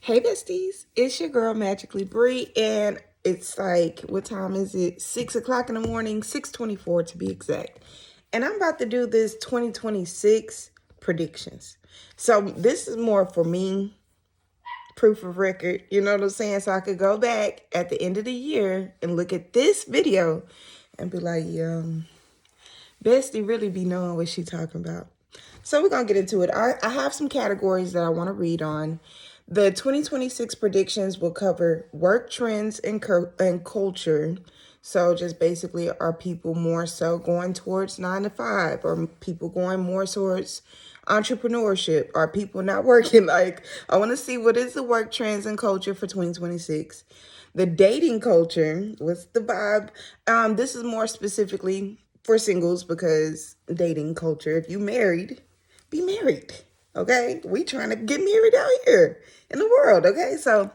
Hey besties, it's your girl Magically Bree, and it's like, what time is it? 6 o'clock in the morning, 6:24 to be exact. And I'm about to do this 2026 predictions. So this is more for me, proof of record, you know what I'm saying? So I could go back at the end of the year and look at this video and be like, yeah, bestie really be knowing what she talking about. So we're going to get into it. I have some categories that I want to read on. The 2026 predictions will cover work trends and culture. So just basically, are people more so going towards 9 to 5? Or people going more towards entrepreneurship? Are people not working? Like, I want to see what is the work trends and culture for 2026. The dating culture, what's the vibe? This is more specifically for singles because dating culture, if you married, be married. Okay, we trying to get married out here in the world. Okay, so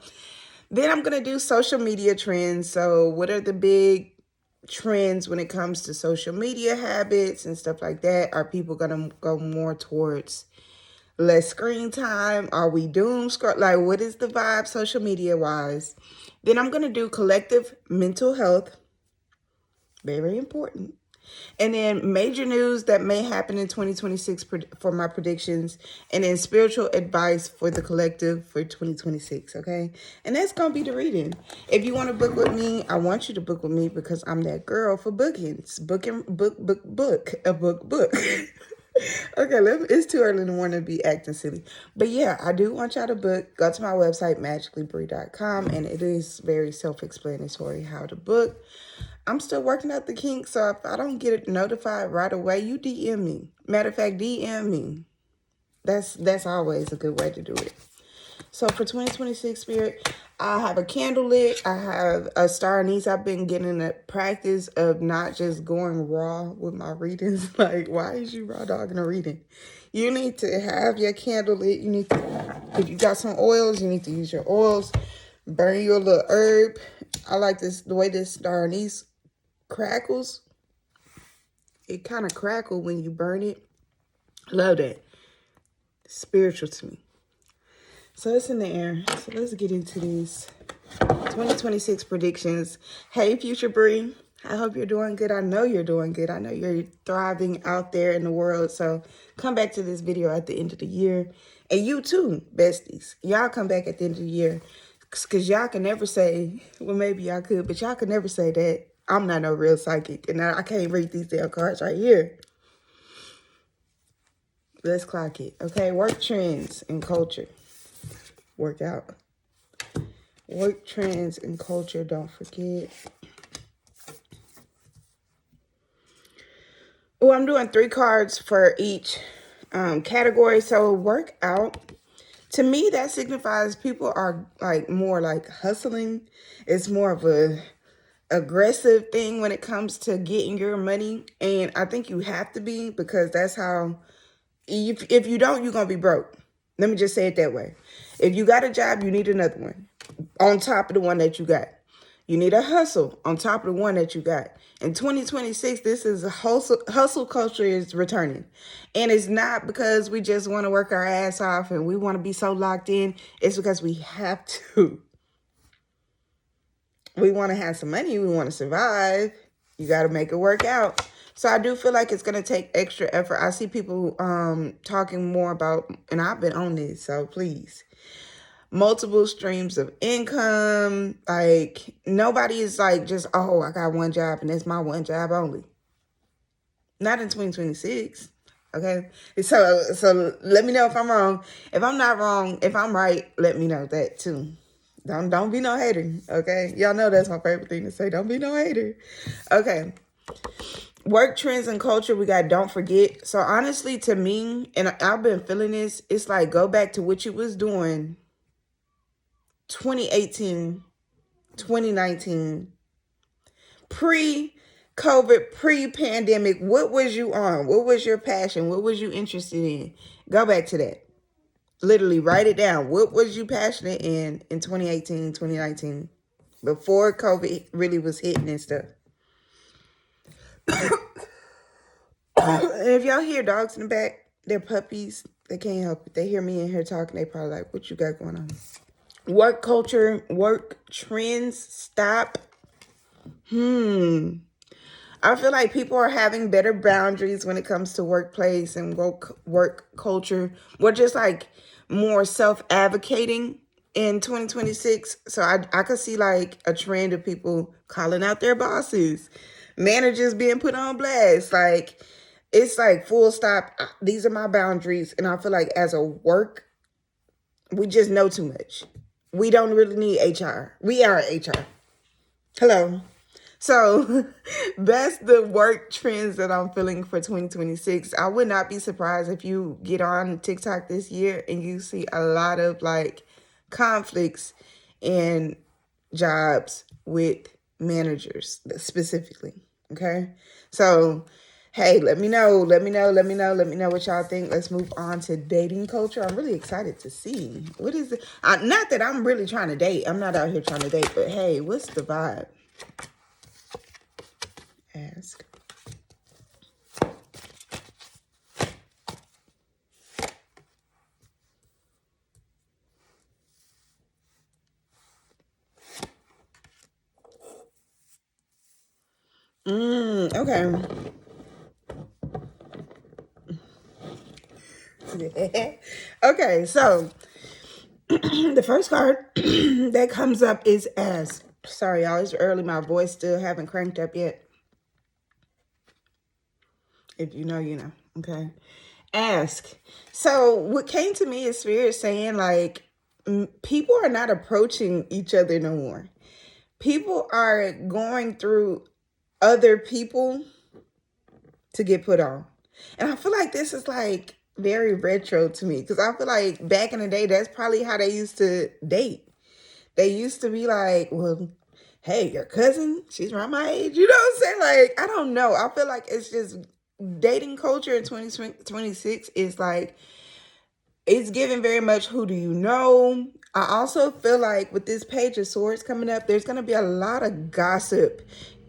then I'm gonna do social media trends. So what are the big trends when it comes to social media habits and stuff like that? Are people gonna go more towards less screen time? Are we doom scroll? Like, what is the vibe social media wise? Then I'm gonna do collective mental health. Very important. And then major news that may happen in 2026 for my predictions. And then spiritual advice for the collective for 2026, okay? And that's going to be the reading. If you want to book with me, I want you to book with me because I'm that girl for bookings. Book. Okay, it's too early in the morning to be acting silly. But yeah, I do want y'all to book. Go to my website, magicallybree.com, and it is very self-explanatory how to book. I'm still working out the kinks, so if I don't get it notified right away, you DM me. Matter of fact, DM me. That's always a good way to do it. So for 2026 spirit, I have a candle lit. I have a star anise. I've been getting the practice of not just going raw with my readings. Like, why is you raw dogging a reading? You need to have your candle lit. You need to, if you got some oils, you need to use your oils. Burn your little herb. I like this, the way this star anise crackles. It kind of crackle when you burn it. Love that. Spiritual to me. So it's in the air. So let's get into these 2026 predictions. Hey, Future Bree. I hope you're doing good. I know you're doing good. I know you're thriving out there in the world. So come back to this video at the end of the year. And you too, besties. Y'all come back at the end of the year. Because y'all can never say, well, maybe y'all could, but y'all can never say that I'm not no real psychic. And I can't read these damn cards right here. Let's clock it. Okay, work trends and culture. Work out. Work trends and culture, don't forget. Oh, I'm doing 3 cards for each category. So work out. To me, that signifies people are like more like hustling. It's more of a aggressive thing when it comes to getting your money. And I think you have to be, because that's how, if you don't, you're going to be broke. Let me just say it that way. If you got a job, you need another one on top of the one that you got. You need a hustle on top of the one that you got. In 2026, this is a hustle culture is returning. And it's not because we just want to work our ass off and we want to be so locked in. It's because we have to. We want to have some money. We want to survive. You got to make it work out. So I do feel like it's going to take extra effort. I see people talking more about, and I've been on this, so please. Multiple streams of income. Like, nobody is like just, oh, I got one job and that's my one job only. Not in 2026. Okay. So let me know if I'm wrong. If I'm not wrong, if I'm right, let me know that too. Don't be no hater. Okay. Y'all know that's my favorite thing to say. Don't be no hater. Okay. Work trends and culture, we got don't forget. So honestly, to me, and I've been feeling this, it's like go back to what you was doing 2018, 2019, pre-COVID, pre-pandemic. What was you on? What was your passion? What was you interested in? Go back to that. Literally write it down. What was you passionate in 2018, 2019? Before COVID really was hitting and stuff. And if y'all hear dogs in the back, they're puppies. They can't help it. They hear me in here talking. They probably like, what you got going on? Work culture, work trends, stop. I feel like people are having better boundaries when it comes to workplace and work culture. We're just like more self-advocating in 2026. So I could see like a trend of people calling out their bosses, managers being put on blast. Like it's like full stop. These are my boundaries. And I feel like as a work, we just know too much. We don't really need HR. We are HR. Hello. So that's the work trends that I'm feeling for 2026. I would not be surprised if you get on TikTok this year and you see a lot of like conflicts in jobs with managers specifically. Okay. So, hey, let me know what y'all think. Let's move on to dating culture. I'm really excited to see what is it. Not that I'm really trying to date. I'm not out here trying to date, but hey, what's the vibe? Ask. Okay. Okay, so the first card that comes up is ask. Sorry, y'all, it's early. My voice still haven't cranked up yet. If you know, you know. Okay. Ask. So what came to me is Spirit saying like people are not approaching each other no more. People are going through other people to get put on. And I feel like this is like very retro to me because I feel like back in the day, that's probably how they used to date. They used to be like, well, hey, your cousin, she's around my age. You know what I'm saying? Like, I don't know. I feel like it's just dating culture in 2026 is like, it's given very much who do you know. I also feel like with this Page of Swords coming up, there's going to be a lot of gossip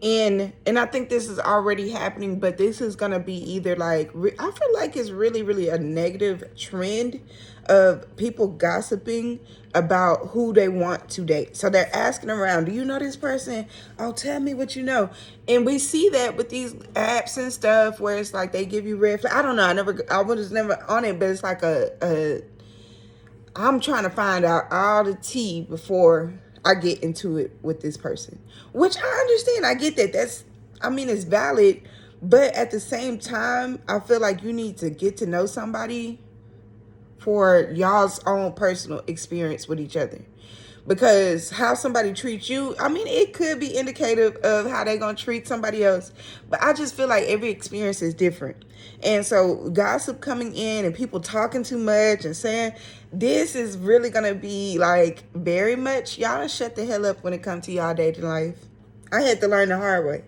and I think this is already happening, but this is going to be either like, I feel like it's really, really a negative trend of people gossiping about who they want to date. So they're asking around, do you know this person? Oh, tell me what you know. And we see that with these apps and stuff where it's like they give you red flag. I don't know. I was never on it, but it's like I'm trying to find out all the tea before I get into it with this person, which I understand. I get that. I mean, it's valid, but at the same time, I feel like you need to get to know somebody for y'all's own personal experience with each other. Because how somebody treats you, I mean, it could be indicative of how they're going to treat somebody else. But I just feel like every experience is different. And so gossip coming in and people talking too much and saying, this is really going to be like very much, y'all shut the hell up when it comes to y'all dating life. I had to learn the hard way.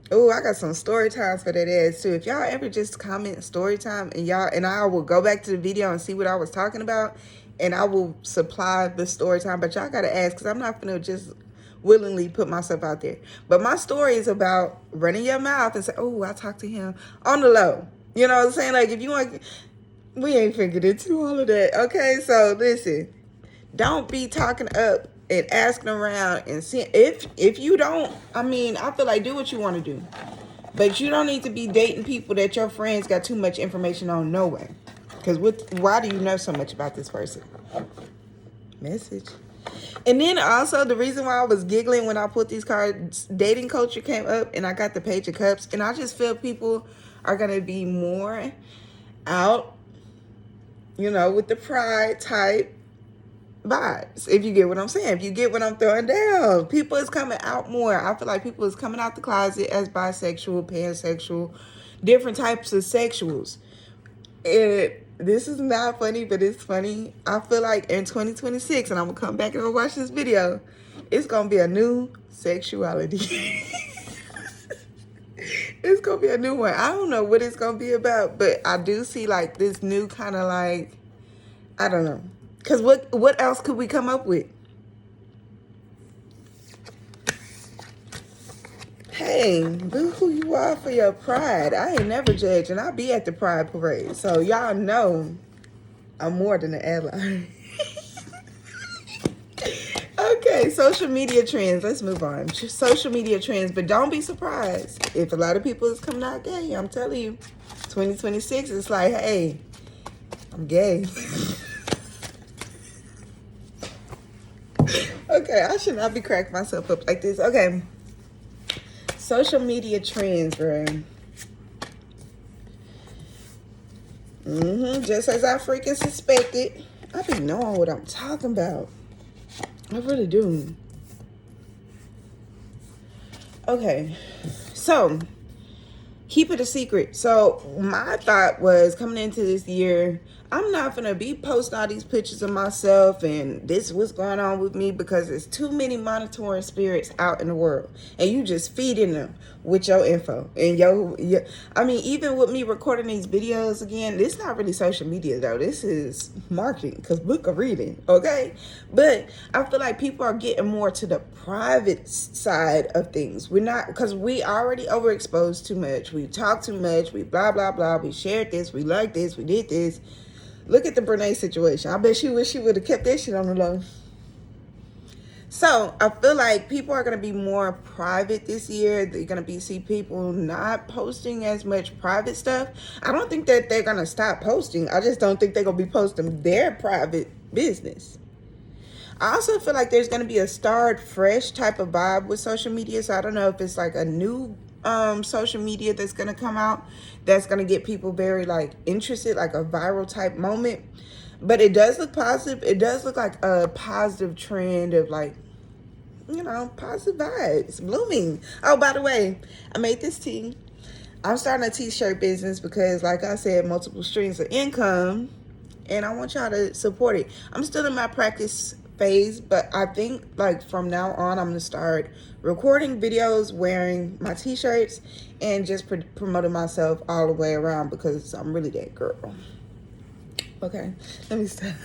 Oh, I got some story times for that ass too. If y'all ever just comment story time and I will go back to the video and see what I was talking about and I will supply the story time. But y'all gotta ask because I'm not gonna just willingly put myself out there. But my story is about running your mouth and say, oh, I talked to him on the low. You know what I'm saying? Like if you want, we ain't figured into all of that. Okay, so listen. Don't be talking up and asking around and seeing if you don't, I mean, I feel like do what you want to do. But you don't need to be dating people that your friends got too much information on no way. Because why do you know so much about this person? Message. And then also the reason why I was giggling when I put these cards, dating culture came up and I got the Page of Cups. And I just feel people are going to be more out, you know, with the pride type vibes, if you get what I'm saying. If you get what I'm throwing down, people is coming out more. I feel like people is coming out the closet as bisexual, pansexual, different types of sexuals. This is not funny, but it's funny. I feel like in 2026, and I'm gonna come back and watch this video, it's gonna be a new sexuality. It's gonna be a new one. I don't know what it's gonna be about, but I do see like this new kind of like, I don't know. Because what else could we come up with? Hey, do who you are for your pride. I ain't never judged, and I'll be at the pride parade. So y'all know I'm more than an ally. Okay, social media trends. Let's move on. Social media trends, but don't be surprised if a lot of people is coming out gay. I'm telling you, 2026 is like, hey, I'm gay. Okay, I should not be cracking myself up like this. Okay, social media trends, bro. Just as I freaking suspected, I be knowing what I'm talking about. I really do. Okay, so keep it a secret. So my thought was coming into this year, I'm not gonna be posting all these pictures of myself and this what's going on with me, because there's too many monitoring spirits out in the world, and you just feeding them with your info and your I mean, even with me recording these videos, again, this is not really social media though. This is marketing, because book of reading, okay? But I feel like people are getting more to the private side of things. We're not, because we already overexposed too much. We talk too much. We blah blah blah. We shared this. We liked this. We did this. Look at the Brene situation. I bet she wish she would have kept that shit on the low. So I feel like people are going to be more private this year. They're going to see people not posting as much private stuff. I don't think that they're going to stop posting. I just don't think they're going to be posting their private business. I also feel like there's going to be a start fresh type of vibe with social media. So I don't know if it's like a new social media that's going to come out that's going to get people very like interested, like a viral type moment. But it does look positive. It does look like a positive trend of like, you know, positive vibes blooming. Oh, by the way, I made this tea. I'm starting a t-shirt business because, like I said, multiple streams of income, and I want y'all to support it. I'm still in my practice phase, but I think like from now on, I'm gonna start recording videos, wearing my t-shirts, and just promoting myself all the way around, because I'm really that girl. Okay, let me stop.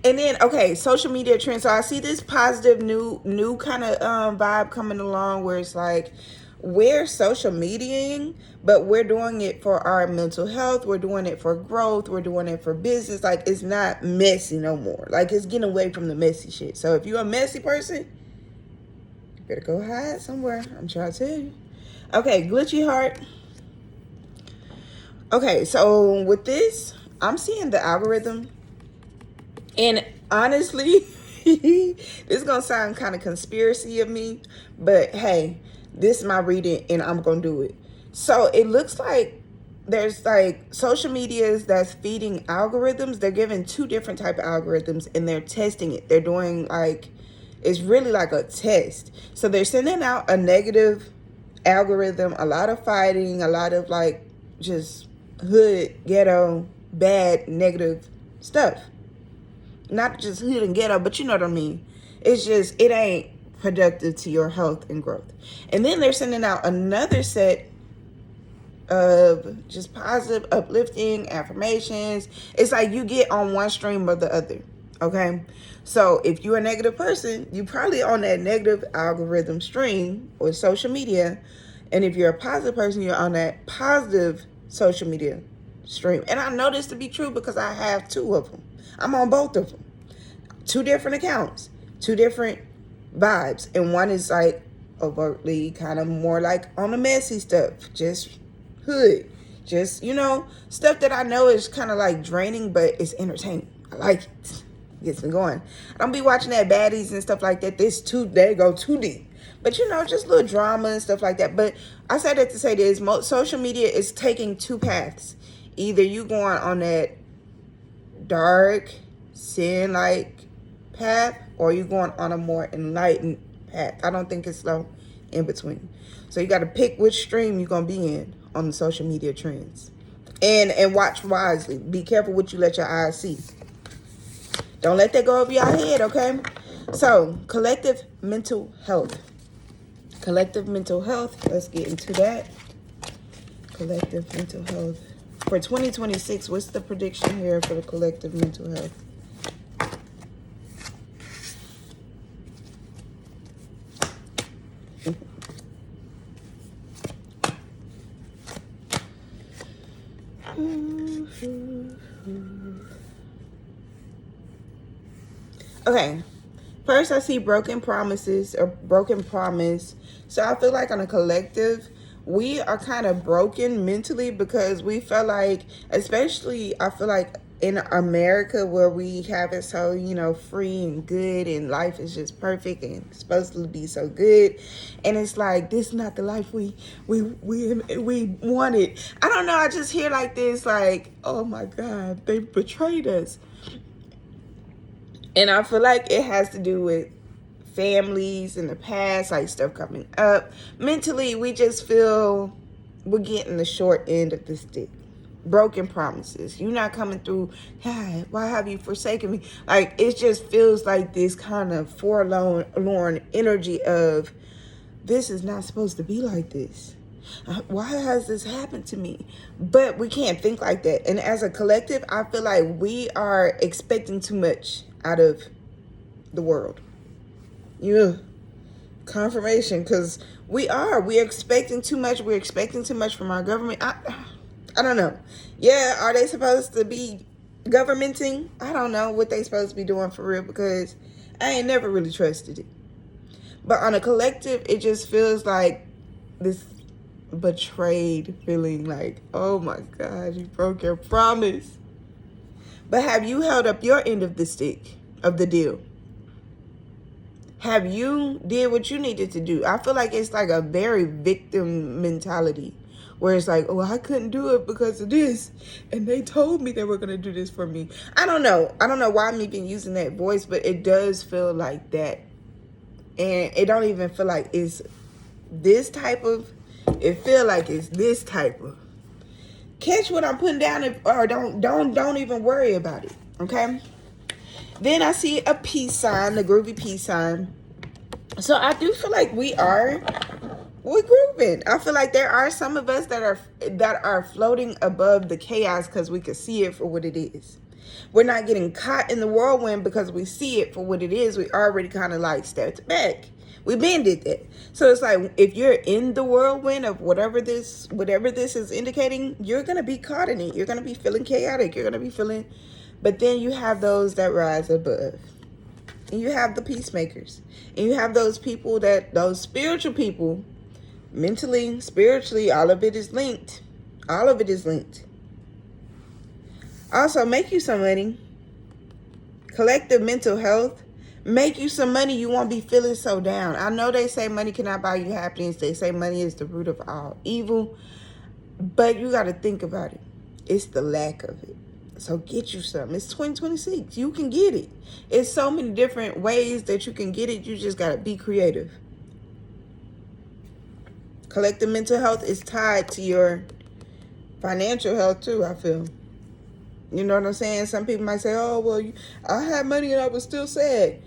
And then, okay, social media trends. So I see this positive new kind of vibe coming along, where it's like, we're social mediaing, but we're doing it for our mental health. We're doing it for growth. We're doing it for business. Like, it's not messy no more. Like, it's getting away from the messy shit. So if you're a messy person, you better go hide somewhere. I'm trying to tell you. Okay, glitchy heart. Okay, so with this, I'm seeing the algorithm. And honestly, this is going to sound kind of conspiracy of me, but hey, this is my reading and I'm going to do it. So it looks like there's like social medias that's feeding algorithms. They're giving two different type of algorithms and they're testing it. They're doing like, it's really like a test. So they're sending out a negative algorithm, a lot of fighting, a lot of like just hood, ghetto, bad, negative stuff. Not just hood and ghetto, but you know what I mean. It's just, it ain't productive to your health and growth. And then they're sending out another set of just positive, uplifting affirmations. It's like you get on one stream or the other. Okay. So if you're a negative person, you probably on that negative algorithm stream or social media. And if you're a positive person, you're on that positive social media stream. And I know this to be true because I have two of them. I'm on both of them. Two different accounts, two different vibes. And one is like overtly kind of more like on the messy stuff, just hood, just, you know, stuff that I know is kind of like draining, but it's entertaining. I like it. Gets me going. I don't be watching that baddies and stuff like that. They go too deep. But, you know, just little drama and stuff like that. But I say that to say this, social media is taking two paths. Either you going on that dark, sin-like path, or you going on a more enlightened path. I don't think it's no in between. So you got to pick which stream you're going to be in on the social media trends. And watch wisely. Be careful what you let your eyes see. Don't let that go over your head, okay? So, collective mental health. Collective mental health. Let's get into that. Collective mental health. For 2026, what's the prediction here for the collective mental health? Okay. First, I see broken promises or broken promise. So I feel like on a collective, we are kind of broken mentally because we feel like, especially I feel like in America where we have it so, free and good and life is just perfect and supposed to be so good. And it's like, this is not the life we wanted. I don't know. I just hear like this, like, oh my God, they betrayed us. And I feel like it has to do with families in the past, like stuff coming up. Mentally, we just feel we're getting the short end of the stick. Broken promises. You're not coming through. God, why have you forsaken me? Like, it just feels like this kind of forlorn energy of, this is not supposed to be like this. Why has this happened to me? But we can't think like that. And as a collective, I feel like we are expecting too much out of the world. Yeah, confirmation, because we're expecting too much. We're expecting too much from our government. I don't know. Yeah, are they supposed to be governmenting? I don't know what they supposed to be doing for real, because I ain't never really trusted it. But on a collective, it just feels like this betrayed feeling, like, oh my God, you broke your promise. But have you held up your end of the stick of the deal? Have you did what you needed to do? I feel like it's like a very victim mentality where it's like, oh, I couldn't do it because of this. And they told me they were going to do this for me. I don't know. I don't know why I'm even using that voice, but it does feel like that. And it don't even feel like it's this type of, it feel like it's this type of. Catch what I'm putting down, or don't even worry about it. Okay? Then I see a peace sign, the groovy peace sign. So I do feel like we're grooving. I feel like there are some of us that are floating above the chaos because we can see it for what it is. We're not getting caught in the whirlwind because we see it for what it is. We already kind of like stepped back. We been did that. So it's like, if you're in the whirlwind of whatever this is indicating, you're gonna be caught in it. You're gonna be feeling chaotic. You're gonna be feeling. But then you have those that rise above. And you have the peacemakers. And you have those people those spiritual people, mentally, spiritually, all of it is linked. All of it is linked. Also, make you some money. Collective mental health. Make you some money. You won't be feeling so down. I know they say money cannot buy you happiness. They say money is the root of all evil. But you got to think about it. It's the lack of it. So get you some. It's 2026. You can get it. It's so many different ways that you can get it. You just got to be creative. Collective mental health is tied to your financial health too, I feel. You know what I'm saying? Some people might say, oh, well, I had money and I was still sad.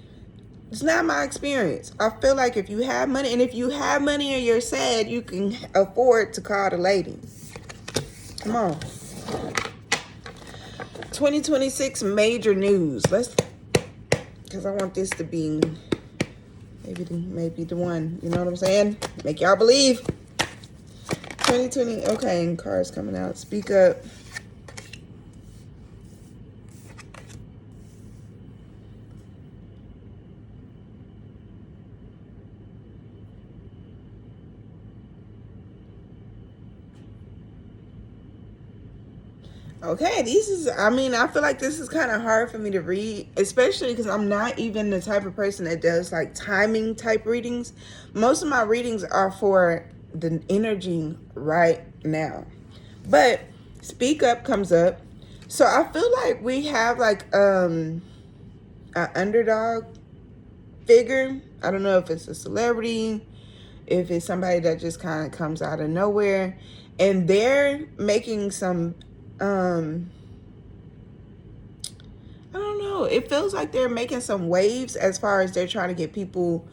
It's not my experience. I feel like if you have money, and if you have money and you're sad, you can afford to call the lady. Come on. 2026 major news. Because I want this to be maybe the one. You know what I'm saying? Make y'all believe. 2020. Okay, and cards coming out. Speak up. Okay, I feel like this is kind of hard for me to read, especially because I'm not even the type of person that does like timing type readings. Most of my readings are for the energy right now. But speak up comes up. So I feel like we have like an underdog figure. I don't know if it's a celebrity, if it's somebody that just kind of comes out of nowhere, and they're making some I don't know. It feels like they're making some waves as far as they're trying to get people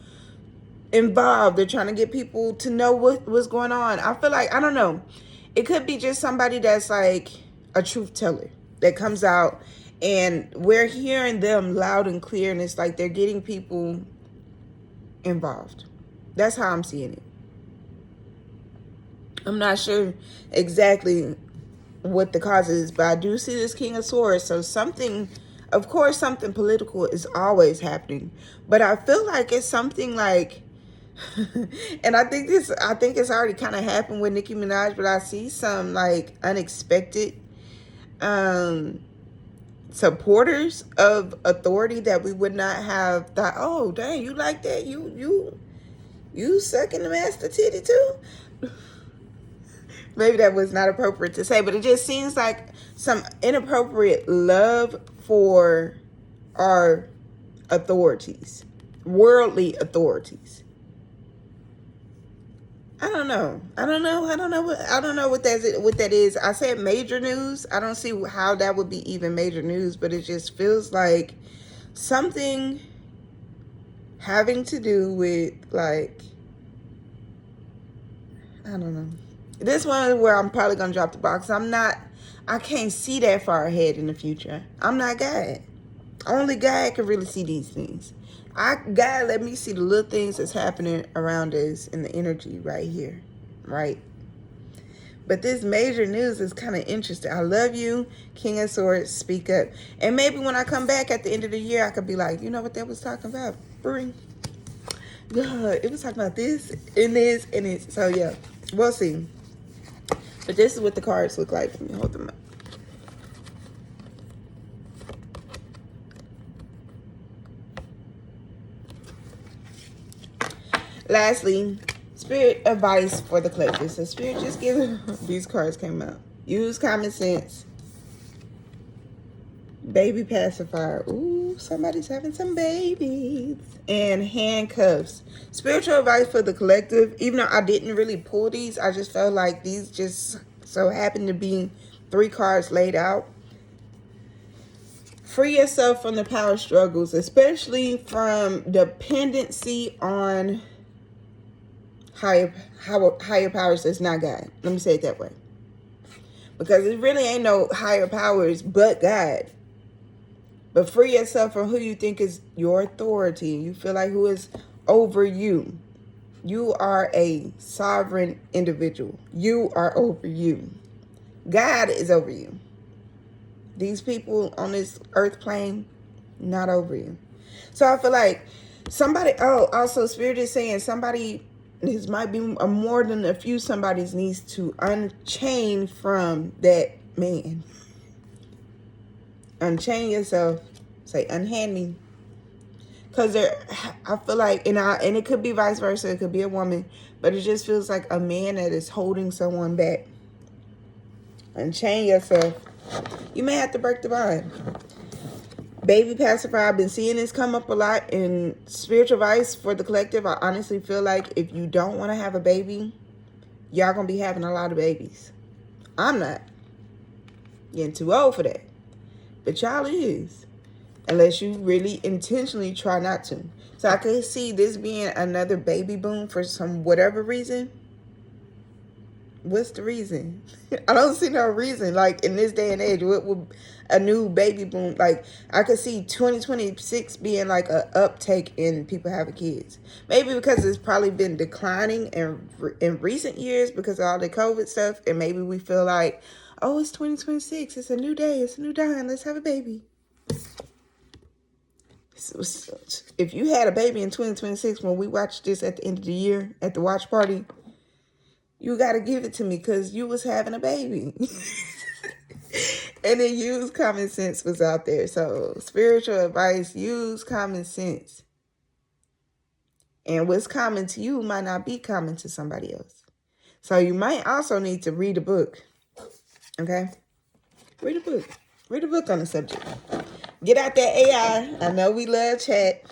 involved. They're trying to get people to know what's going on. I feel like, I don't know. It could be just somebody that's like a truth teller that comes out, and we're hearing them loud and clear, and it's like they're getting people involved. That's how I'm seeing it. I'm not sure exactly what the cause is, but I do see this King of Swords. So something of course, something political is always happening, but I feel like it's something like, and I think it's already kind of happened with Nicki Minaj, but I see some like unexpected supporters of authority that we would not have thought, oh dang, you like that, you sucking the master titty too. Maybe that was not appropriate to say, but it just seems like some inappropriate love for our authorities, worldly authorities. I don't know what that is. I said major news. I don't see how that would be even major news, but it just feels like something having to do with, like, I don't know. This one is where I'm probably gonna drop the box. I can't see that far ahead in the future. I'm not God. Only God can really see these things. God let me see the little things that's happening around us in the energy right here, right? But this major news is kind of interesting. I love you, King of Swords, speak up. And maybe when I come back at the end of the year, I could be like, you know what that was talking about? Bring. God, it was talking about this and this and this. So yeah, we'll see. But this is what the cards look like. Let me hold them up. Lastly, spirit advice for the collective. So spirit, just give these cards came out. Use common sense. Baby pacifier. Ooh, somebody's having some babies. And handcuffs. Spiritual advice for the collective. Even though I didn't really pull these, I just felt like these just so happened to be 3 cards laid out. Free yourself from the power struggles, especially from dependency on higher powers that's not God. Let me say it that way. Because it really ain't no higher powers but God. But free yourself from who you think is your authority. You feel like who is over you. You are a sovereign individual. You are over you. God is over you. These people on this earth plane, not over you. So I feel like somebody, also Spirit is saying somebody, this might be more than a few somebody's needs to unchain from that man. Unchain yourself. Say, unhand me. Because I feel like, and it could be vice versa. It could be a woman. But it just feels like a man that is holding someone back. Unchain yourself. You may have to break the bond. Baby pacifier. I've been seeing this come up a lot in spiritual advice for the collective. I honestly feel like if you don't want to have a baby, y'all going to be having a lot of babies. I'm not. Getting too old for that. But y'all is. Unless you really intentionally try not to. So I could see this being another baby boom for some whatever reason. What's the reason? I don't see no reason. Like in this day and age, what would a new baby boom? Like I could see 2026 being like a uptake in people having kids. Maybe because it's probably been declining in recent years because of all the COVID stuff. And maybe we feel like, oh, it's 2026. It's a new day. It's a new dawn. Let's have a baby. So, if you had a baby in 2026 when we watched this at the end of the year at the watch party, you got to give it to me because you was having a baby. And then use common sense was out there. So spiritual advice, use common sense. And what's common to you might not be common to somebody else. So you might also need to read a book. Okay? Read a book. Read a book on the subject. Get out that AI. I know we love chat.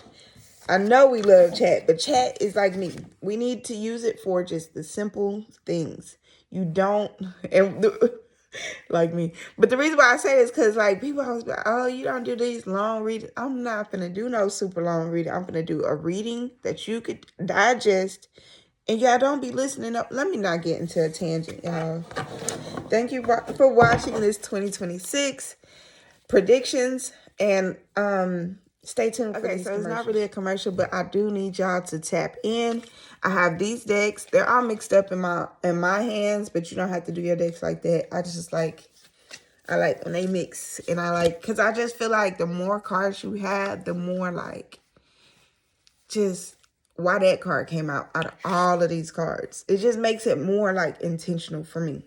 But chat is like me. We need to use it for just the simple things. You don't, like me. But the reason why I say this is because like people always be like, oh, you don't do these long readings. I'm not going to do no super long reading. I'm going to do a reading that you could digest. And y'all don't be listening up. Let me not get into a tangent, y'all. Thank you for watching this 2026 predictions. And stay tuned for these so it's not really a commercial, but I do need y'all to tap in. I have these decks. They're all mixed up in my hands, but you don't have to do your decks like that. I just like I like when they mix. And I like, because I just feel like the more cards you have, the more like, just why that card came out of all of these cards. It just makes it more like intentional for me.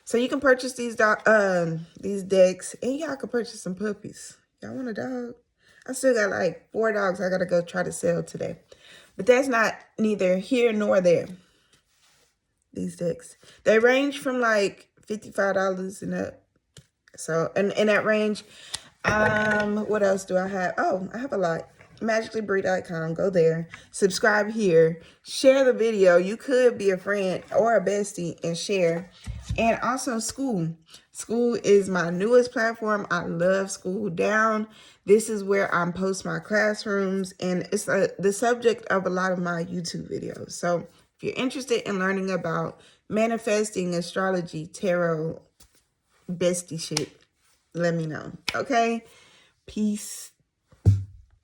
So you can purchase these decks, and y'all can purchase some puppies. Y'all want a dog? I still got like 4 dogs I gotta go try to sell today. But that's not neither here nor there. These decks. They range from like $55 and up. So in that range. What else do I have? Oh, I have a lot. MagicallyBree.com. Go there. Subscribe here. Share the video. You could be a friend or a bestie and share. And also School. School is my newest platform. I love School Down. This is where I post my classrooms, and it's the subject of a lot of my YouTube videos. So if you're interested in learning about manifesting, astrology, tarot, bestie shit, let me know. Okay? Peace.